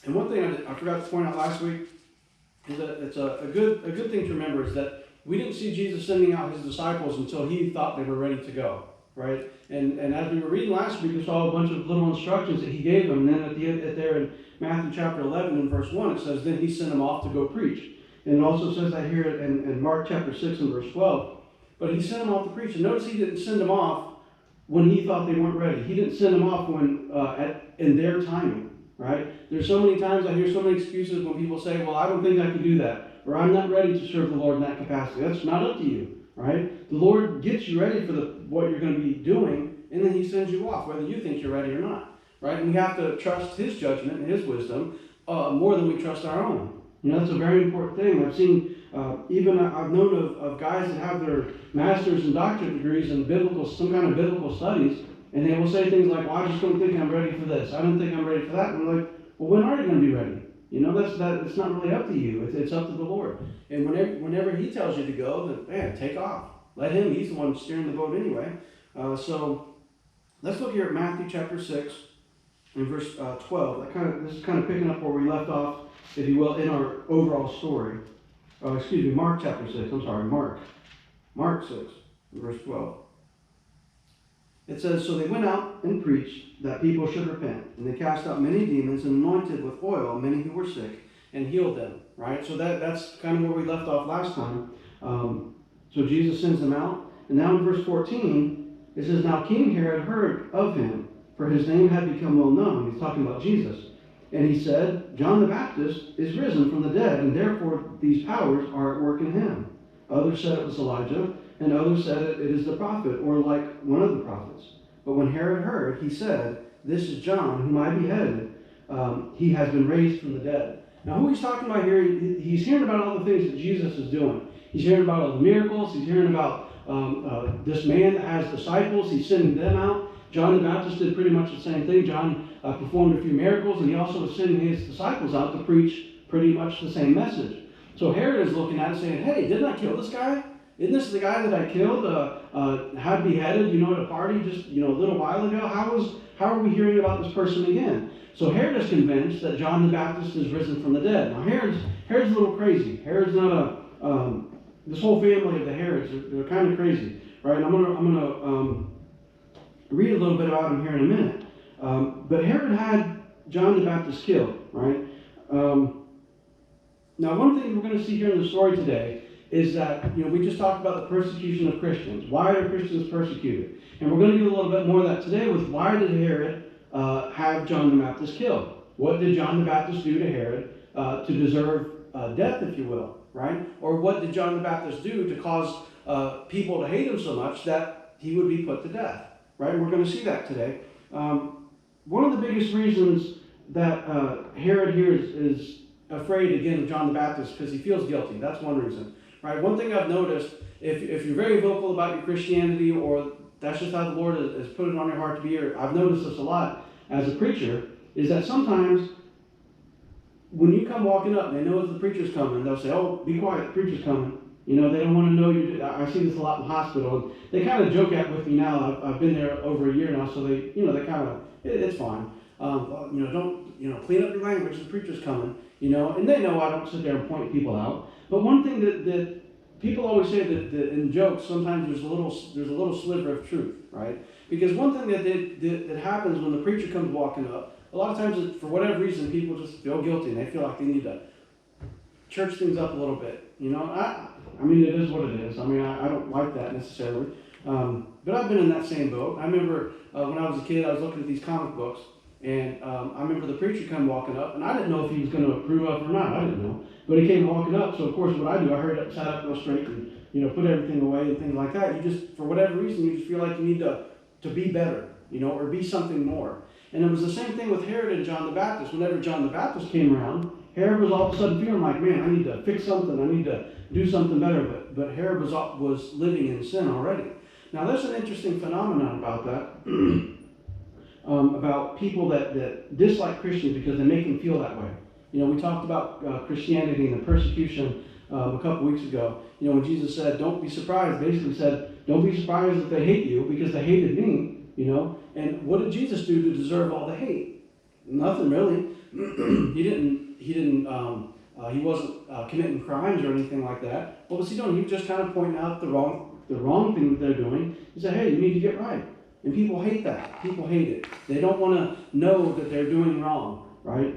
And one thing I forgot to point out last week is that it's a good thing to remember is that we didn't see Jesus sending out his disciples until he thought they were ready to go, right? And as we were reading last week, we saw a bunch of little instructions that he gave them. And then at the end, there in Matthew chapter 11 and verse 1, it says, then he sent them off to go preach. And it also says that here in Mark chapter 6 and verse 12. But he sent them off to preach. And notice he didn't send them off when he thought they weren't ready. He didn't send them off when in their timing. Right? There's so many times I hear so many excuses when people say, well, I don't think I can do that, or I'm not ready to serve the Lord in that capacity. That's not up to you, right? The Lord gets you ready for what you're going to be doing, and then he sends you off, whether you think you're ready or not, right? And we have to trust his judgment and his wisdom more than we trust our own. That's a very important thing. I've seen, I've known of guys that have their master's and doctorate degrees in some kind of biblical studies, and they will say things like, well, I just don't think I'm ready for this. I don't think I'm ready for that. And we're like, well, when are you going to be ready? It's not really up to you. It's up to the Lord. And whenever he tells you to go, then, man, take off. Let him. He's the one steering the boat anyway. So let's look here at Matthew chapter 6 and verse 12. This is kind of picking up where we left off, if you will, in our overall story. Mark chapter 6. I'm sorry, Mark 6, verse 12. It says, so they went out and preached that people should repent. And they cast out many demons and anointed with oil many who were sick and healed them. Right? So that's kind of where we left off last time. So Jesus sends them out. And now in verse 14, it says, now King Herod heard of him, for his name had become well known. He's talking about Jesus. And he said, John the Baptist is risen from the dead, and therefore these powers are at work in him. Others said it was Elijah, and others said it is the prophet, or like one of the prophets. But when Herod heard, he said, this is John, whom I beheaded. He has been raised from the dead. Now, who he's talking about here, he's hearing about all the things that Jesus is doing. He's hearing about all the miracles. He's hearing about this man that has disciples. He's sending them out. John the Baptist did pretty much the same thing. John performed a few miracles, and he also was sending his disciples out to preach pretty much the same message. So Herod is looking at it saying, hey, didn't I kill this guy? Isn't this the guy that I killed, had beheaded, at a party just, a little while ago? How are we hearing about this person again? So Herod is convinced that John the Baptist is risen from the dead. Now Herod's a little crazy. Herod's not this whole family of the Herods, they're kind of crazy, right? I'm gonna read a little bit about him here in a minute. But Herod had John the Baptist killed, right? Now, one thing we're going to see here in the story today is that, we just talked about the persecution of Christians. Why are Christians persecuted? And we're going to do a little bit more of that today with why did Herod have John the Baptist killed? What did John the Baptist do to Herod to deserve death, if you will, right? Or what did John the Baptist do to cause people to hate him so much that he would be put to death, right? We're going to see that today. One of the biggest reasons that Herod here is afraid again of John the Baptist because he feels guilty. That's one reason, right? One thing I've noticed, if you're very vocal about your Christianity, or that's just how the Lord has put it on your heart to be, or I've noticed this a lot as a preacher, is that sometimes when you come walking up and they know the preacher's coming, they'll say, oh, be quiet, the preacher's coming. They don't want to know you. I see this a lot in the hospital. And they kind of joke with me now. I've been there over a year now, so they kind of, it's fine. Don't, clean up your language, the preacher's coming, and they know I don't sit there and point people out. But one thing that people always say that in jokes, sometimes there's a little sliver of truth, right? Because one thing that happens when the preacher comes walking up, a lot of times, for whatever reason, people just feel guilty and they feel like they need to church things up a little bit. I mean, it is what it is. I mean, I don't like that necessarily. But I've been in that same boat. I remember when I was a kid, I was looking at these comic books, and I remember the preacher come walking up, and I didn't know if he was going to approve of or not. I didn't know. But he came walking up, so of course what I do, I hurried up, sat up real straight, and put everything away and things like that. You just, for whatever reason, you just feel like you need to be better, or be something more. And it was the same thing with Herod and John the Baptist. Whenever John the Baptist came around, Herod was all of a sudden feeling like, man, I need to fix something. I need to do something better. But Herod was living in sin already. Now, there's an interesting phenomenon about that, about people that dislike Christians because they make them feel that way. We talked about Christianity and the persecution a couple weeks ago. When Jesus said, don't be surprised, basically said, don't be surprised if they hate you because they hated me, And what did Jesus do to deserve all the hate? Nothing really. He wasn't committing crimes or anything like that. What was he doing? He was just kind of pointing out the wrong thing that they're doing. He said, hey, you need to get right. And people hate that. People hate it. They don't want to know that they're doing wrong, right?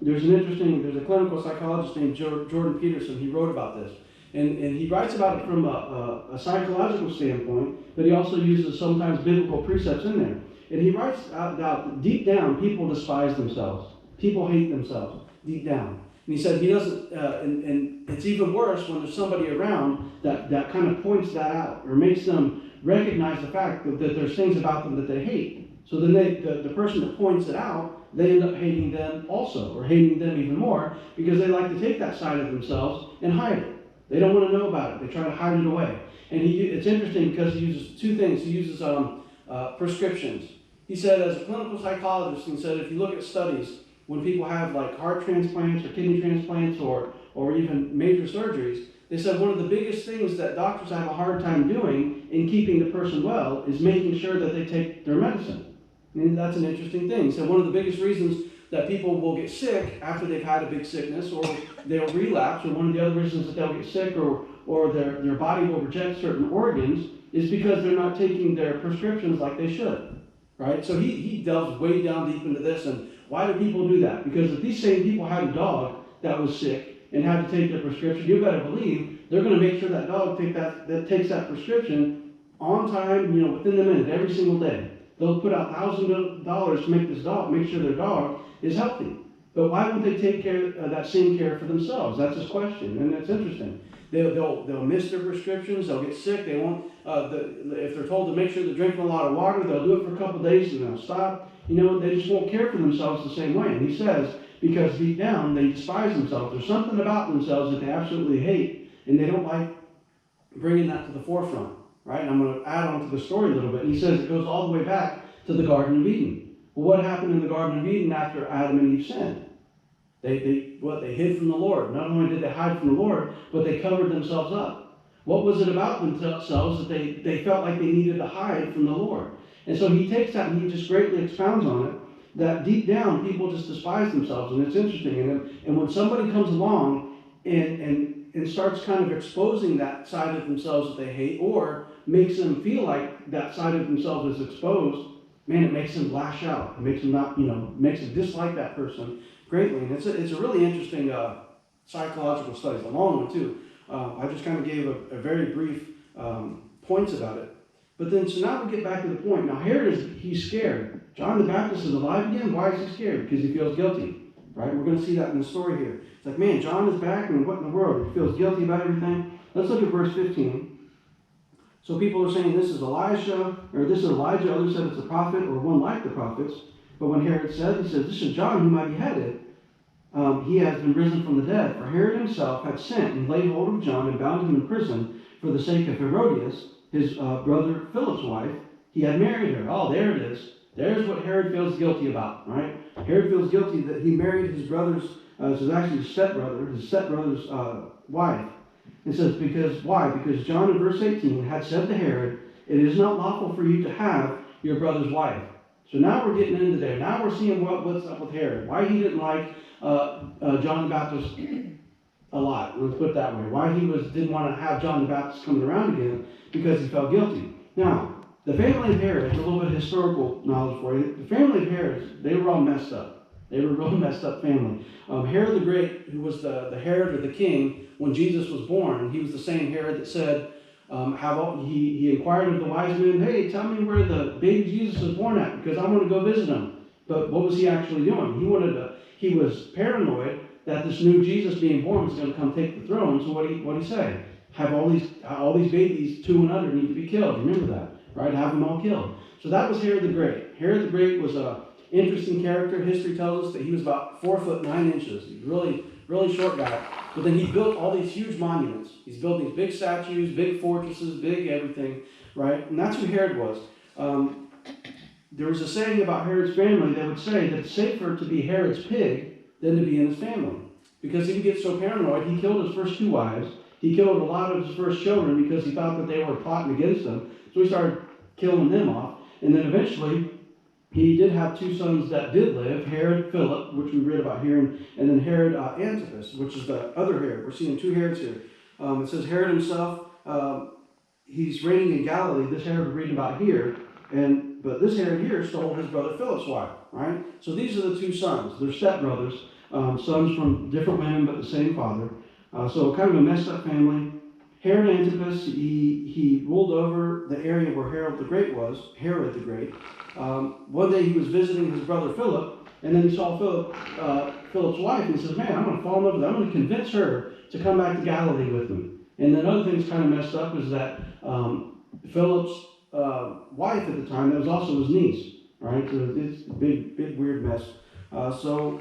There's a clinical psychologist named Jordan Peterson. He wrote about this. And he writes about it from a psychological standpoint, but he also uses sometimes biblical precepts in there. And he writes out that deep down, people despise themselves. People hate themselves, deep down. And he said he doesn't, and it's even worse when there's somebody around that kind of points that out or makes them recognize the fact that there's things about them that they hate. So then the person that points it out, they end up hating them also, or hating them even more, because they like to take that side of themselves and hide it. They don't want to know about it. They try to hide it away. And it's interesting because he uses two things. He uses prescriptions. He said, as a clinical psychologist, he said, if you look at studies, when people have like heart transplants or kidney transplants or even major surgeries, they said one of the biggest things that doctors have a hard time doing in keeping the person well is making sure that they take their medicine. And that's an interesting thing. So one of the biggest reasons that people will get sick after they've had a big sickness, or they'll relapse, or one of the other reasons that they'll get sick or their body will reject certain organs is because they're not taking their prescriptions like they should. Right? So he delves way down deep into this. And why do people do that? Because if these same people had a dog that was sick and had to take their prescription, you better believe they're going to make sure that dog takes that prescription on time, within the minute, every single day. They'll put out $1,000 to make sure their dog is healthy. But why won't they take that same care for themselves? That's his question, and that's interesting. They'll miss their prescriptions. They'll get sick. They won't. If they're told to make sure they're drinking a lot of water, they'll do it for a couple of days and they'll stop. They just won't care for themselves the same way. And he says because deep down they despise themselves. There's something about themselves that they absolutely hate, and they don't like bringing that to the forefront. Right? And I'm going to add on to the story a little bit. And he says it goes all the way back to the Garden of Eden. Well, what happened in the Garden of Eden after Adam and Eve sinned? They hid from the Lord. Not only did they hide from the Lord, but they covered themselves up. What was it about themselves that they felt like they needed to hide from the Lord? And so he takes that and he just greatly expounds on it, that deep down people just despise themselves. And it's interesting. And when somebody comes along and starts kind of exposing that side of themselves that they hate, or makes them feel like that side of themselves is exposed, man, it makes them lash out. It makes them makes them dislike that person greatly. And it's a really interesting psychological study. It's a long one too. I just kind of gave a very brief points about it. But then, so now we get back to the point. Now Herod he's scared. John the Baptist is alive again. Why is he scared? Because he feels guilty. Right? We're going to see that in the story here. It's like, man, John is back, and what in the world? He feels guilty about everything. Let's look at verse 15. So people are saying this is Elisha, or this is Elijah. Others said it's a prophet, or one like the prophets. But when Herod said, he said, this is John whom I beheaded. He has been risen from the dead. For Herod himself had sent and laid hold of John and bound him in prison for the sake of Herodias, his brother Philip's wife. He had married her. Oh, there it is. There's what Herod feels guilty about, right? Herod feels guilty that he married his brother's, this is actually his stepbrother's wife. It says, because, why? Because John in verse 18 had said to Herod, it is not lawful for you to have your brother's wife. So now we're getting into there. Now we're seeing what's up with Herod. Why he didn't like John the Baptist a lot. Let's put it that way. Why he didn't want to have John the Baptist coming around again, because he felt guilty. Now, the family of Herod, a little bit of historical knowledge for you. The family of Herod, they were all messed up. They were a real messed up family. Herod the Great, who was the Herod or the king when Jesus was born, he was the same Herod that said, he inquired of the wise men, hey, tell me where the baby Jesus was born at, because I want to go visit him. But what was he actually doing? He was paranoid that this new Jesus being born was going to come take the throne. So what did he say? Have all these babies 2 and under need to be killed. Remember that, right? Have them all killed. So that was Herod the Great. Herod the Great was a interesting character. History tells us that he was about 4 foot 9 inches. He's really, really short guy. But then he built all these huge monuments. He's built these big statues, big fortresses, big everything, right? And that's who Herod was. There was a saying about Herod's family that would say that it's safer to be Herod's pig than to be in his family. Because he would get so paranoid, he killed his first 2 wives. He killed a lot of his first children because he thought that they were plotting against him. So he started killing them off. And then eventually, he did have two sons that did live, Herod Philip, which we read about here, and then Herod Antipas, which is the other Herod. We're seeing two Herods here. It says Herod himself, he's reigning in Galilee. This Herod we're reading about here, but this Herod here stole his brother Philip's wife, right? So these are the two sons. They're stepbrothers, sons from different women but the same father. So kind of a messed up family. Herod Antipas, he ruled over the area where Herod the Great was, Herod the Great. One day he was visiting his brother Philip, and then he saw Philip's wife, and he says, man, I'm going to fall in love with her. I'm going to convince her to come back to Galilee with me. And then other things kind of messed up is that Philip's wife at the time, that was also his niece, right? So it's a big, weird mess. So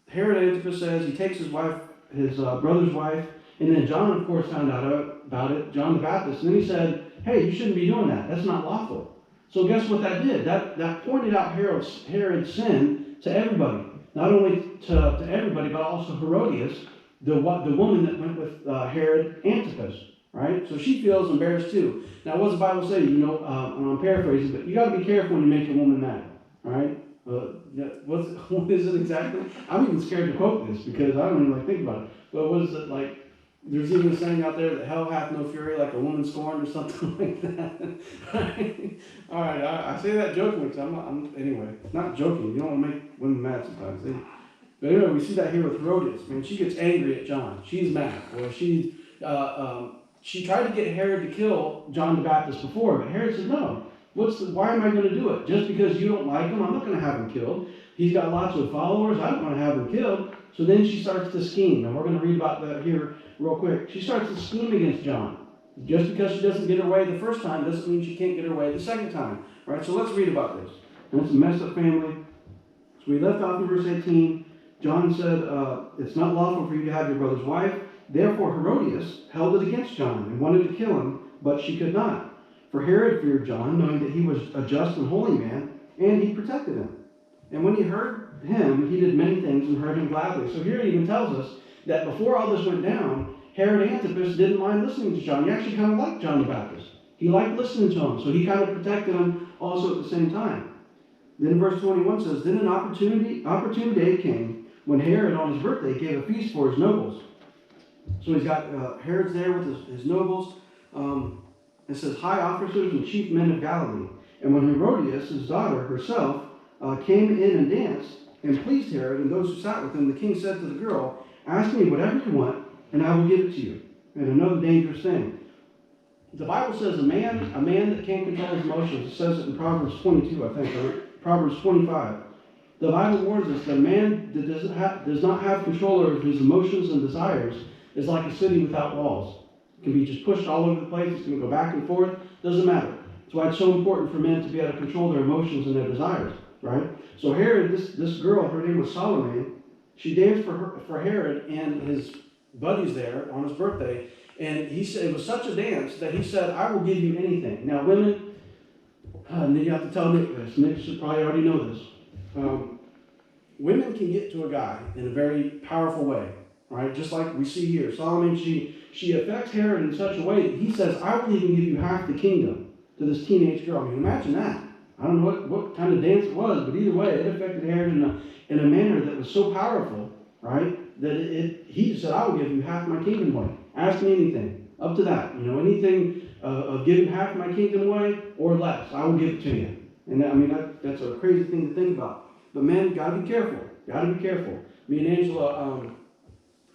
Herod Antipas says he takes his wife, his brother's wife, and then John, of course, found out about it, John the Baptist, and then he said, hey, you shouldn't be doing that. That's not lawful. So guess what that did? That pointed out Herod's sin to everybody. Not only to everybody, but also Herodias, the woman that went with Herod Antipas, right? So she feels embarrassed too. Now, what does the Bible say? And I'm paraphrasing, but you got to be careful when you make a woman mad, right? What is it exactly? I'm even scared to quote this because I don't even think about it. But what is it like? There's even a saying out there that hell hath no fury like a woman scorned or something like that. Right? All right, I say that jokingly because anyway, not joking. You don't want to make women mad sometimes. But anyway, we see that here with Herodias. Man, she gets angry at John. She's mad. Well, she tried to get Herod to kill John the Baptist before, but Herod said, no. Why am I going to do it? Just because you don't like him, I'm not going to have him killed. He's got lots of followers. I don't want to have him killed. So then she starts to scheme, and we're going to read about that here real quick. She starts to scheme against John. Just because she doesn't get her way the first time doesn't mean she can't get her way the second time. Right? So let's read about this. And it's a messed up family. So we left off in verse 18. John said, it's not lawful for you to have your brother's wife. Therefore Herodias held it against John and wanted to kill him, but she could not. For Herod feared John, knowing that he was a just and holy man, and he protected him. And when he heard him, he did many things and heard him gladly. So here it even tells us that before all this went down, Herod Antipas didn't mind listening to John. He actually kind of liked John the Baptist. He liked listening to him, so he kind of protected him also at the same time. Then verse 21 says, then an opportune day came when Herod on his birthday gave a feast for his nobles. So he's got Herod's there with his nobles. It says, high officers and chief men of Galilee. And when Herodias, his daughter herself, came in and danced and pleased Herod and those who sat with him, the king said to the girl, ask me whatever you want, and I will give it to you. And another dangerous thing. The Bible says a man that can't control his emotions. It says it in Proverbs 22, I think, or Proverbs 25. The Bible warns us that a man that does not have control over his emotions and desires is like a city without walls. It can be just pushed all over the place. It's going to go back and forth. Doesn't matter. That's why it's so important for men to be able to control their emotions and their desires, right? So Herod, this girl, her name was Salome. She danced for Herod and his buddies there on his birthday. And he said it was such a dance that he said, I will give you anything. Now, women, you have to tell Nick this. Nick should probably already know this. Women can get to a guy in a very powerful way, right? Just like we see here. Solomon, she affects Herod in such a way that he says, I will even give you half the kingdom to this teenage girl. I mean, imagine that. I don't know what kind of dance it was, but either way, it affected Herod in a manner that was so powerful, right? That he just said, I will give you half my kingdom away. Ask me anything. Up to that. Anything of giving half my kingdom away or less, I will give it to you. And that's a crazy thing to think about. But men, got to be careful. Got to be careful. Me and Angela,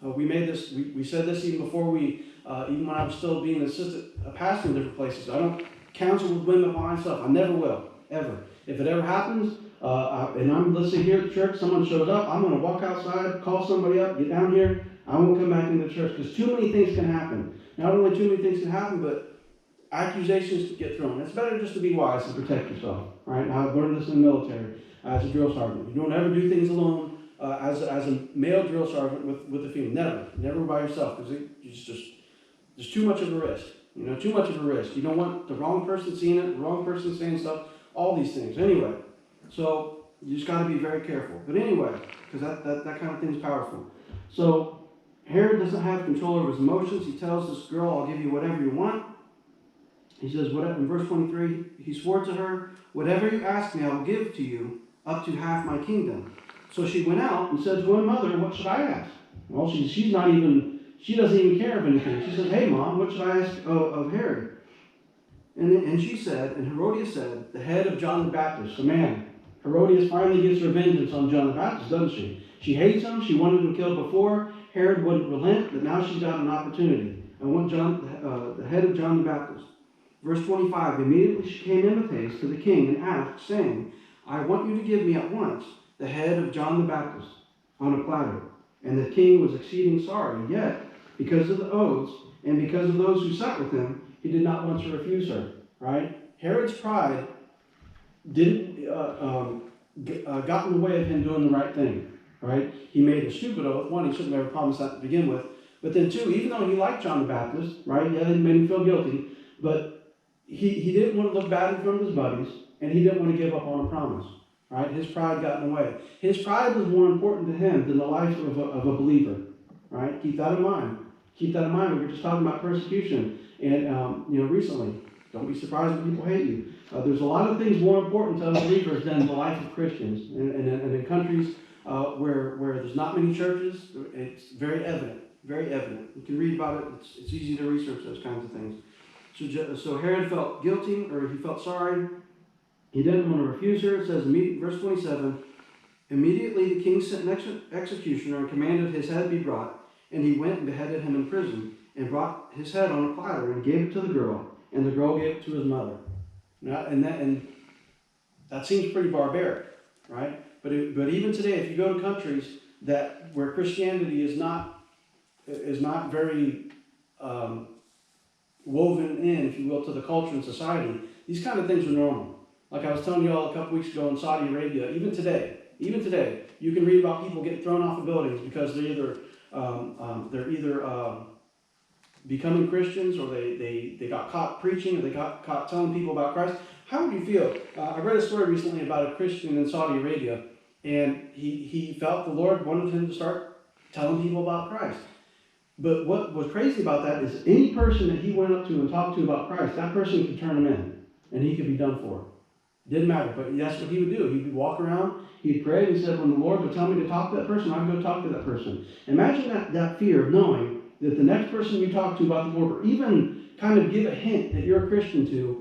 we made this. We said this even before even when I was still being an assistant pastor in different places. I don't counsel with women by myself. I never will, ever. If it ever happens, and I'm listening here at church, someone shows up, I'm going to walk outside, call somebody up, get down here. I won't come back into the church because too many things can happen. Not only too many things can happen, but accusations get thrown. It's better just to be wise and protect yourself. Right? I've learned this in the military as a drill sergeant. You don't ever do things alone as a male drill sergeant with a female. Never by yourself, because it's just there's too much of a risk. Too much of a risk. You don't want the wrong person seeing it, the wrong person saying stuff, all these things. Anyway, so you just got to be very careful. But anyway, because that kind of thing is powerful. So Herod doesn't have control over his emotions. He tells this girl, I'll give you whatever you want. He says, in verse 23, he swore to her, whatever you ask me, I will give to you up to half my kingdom. So she went out and said to her mother, what should I ask? Well, she doesn't even care of anything. She says, hey, Mom, what should I ask of Herod? And she said, and Herodias said, the head of John the Baptist. So man, Herodias finally gets her vengeance on John the Baptist, doesn't she? She hates him. She wanted him killed before. Herod wouldn't relent, but now she's got an opportunity. I want the head of John the Baptist. Verse 25, immediately she came in with haste to the king and asked, saying, I want you to give me at once the head of John the Baptist on a platter. And the king was exceeding sorry, yet, because of the oaths and because of those who sat with him, he did not want to refuse her. Right? Herod's pride didn't got in the way of him doing the right thing. Right? He made a stupid oath. One, he shouldn't have ever promised that to begin with. But then two, even though he liked John the Baptist, right? Yeah, it made him feel guilty, but he didn't want to look bad in front of his buddies, and he didn't want to give up on a promise. Right? His pride got in the way. His pride was more important to him than the life of a believer. Right? Keep that in mind. Keep that in mind. We were just talking about persecution, and recently. Don't be surprised when people hate you. There's a lot of things more important to unbelievers than the life of Christians. And in countries where there's not many churches, it's very evident. Very evident. You can read about it. It's easy to research those kinds of things. So Herod felt guilty, or he felt sorry. He didn't want to refuse her. It says, verse 27, immediately the king sent an executioner and commanded his head be brought, and he went and beheaded him in prison, and brought his head on a platter, and gave it to the girl, and the girl gave it to his mother. Now, and that seems pretty barbaric, right? But even today, if you go to countries where Christianity is not very woven in, if you will, to the culture and society, these kind of things are normal. Like I was telling you all a couple weeks ago in Saudi Arabia, even today, you can read about people getting thrown off of buildings because they're either becoming Christians, or they got caught preaching, or they got caught telling people about Christ. How would you feel? I read a story recently about a Christian in Saudi Arabia, and he felt the Lord wanted him to start telling people about Christ. But what was crazy about that is any person that he went up to and talked to about Christ, that person could turn him in, and he could be done for. Didn't matter, but that's what he would do. He would walk around, he'd pray, and he said, when the Lord would tell me to talk to that person, I'd go talk to that person. Imagine that fear of knowing that the next person you talk to about the Lord, or even kind of give a hint that you're a Christian to,